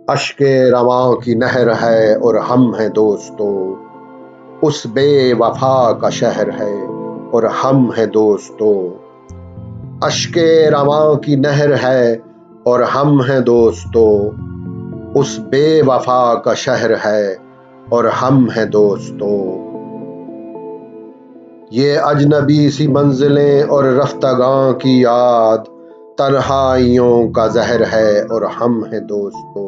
अश्के रवां की नहर है और हम हैं दोस्तों, उस बेवफा का शहर है और हम हैं दोस्तों। अश्के रवां की नहर है और हम हैं दोस्तों, उस बेवफा का शहर है और हम हैं दोस्तों। ये अजनबी सी मंजिलें और रफ्तागां की याद तन्हाइयों का जहर है और हम हैं दोस्तों।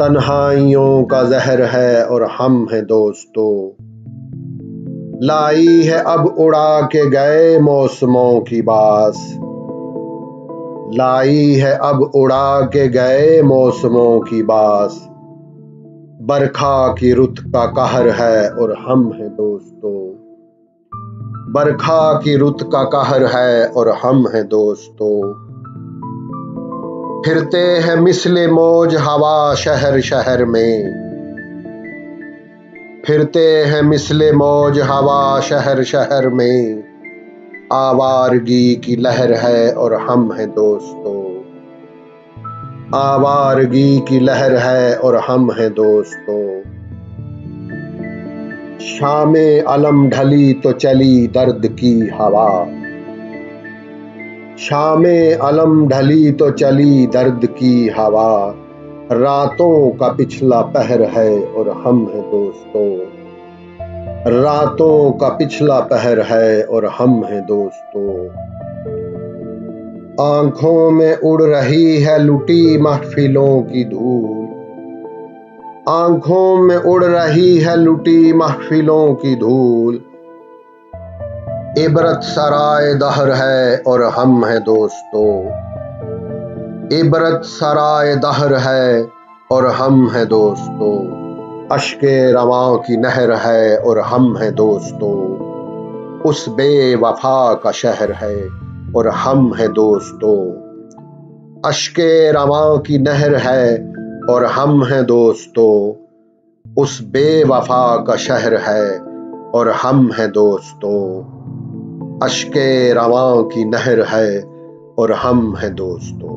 तन्हाइयों का जहर है और हम हैं दोस्तों। लाई है अब उड़ा के गए मौसमों की बास, लाई है अब उड़ा के गए मौसमों की बास। बरखा की रुत का कहर है और हम हैं दोस्तों। बरखा की रुत का कहर है और हम हैं दोस्तों। फिरते हैं मिसले मौज हवा शहर शहर में, फिरते हैं मिसले मौज हवा शहर शहर में। आवारगी की लहर है और हम हैं दोस्तों। आवारगी की लहर है और हम हैं दोस्तों। शामे अलम ढली तो चली दर्द की हवा, शामे अलम ढली तो चली दर्द की हवा। रातों का पिछला पहर है और हम हैं दोस्तों। रातों का पिछला पहर है और हम हैं दोस्तों। आंखों में उड़ रही है लुटी महफिलों की धूल, आंखों में उड़ रही है लुटी महफिलों की धूल। इबरत सराय दहर है और हम हैं दोस्तों। इबरत सराय दहर है और हम हैं दोस्तों। अश्के रवां की नहर है और हम हैं दोस्तों, उस बेवफा का शहर है और हम हैं दोस्तों। अश्के रवां की नहर है और हम हैं दोस्तों, उस बेवफा का शहर है और हम हैं दोस्तों। अश्के रवां की नहर है और हम हैं दोस्तों।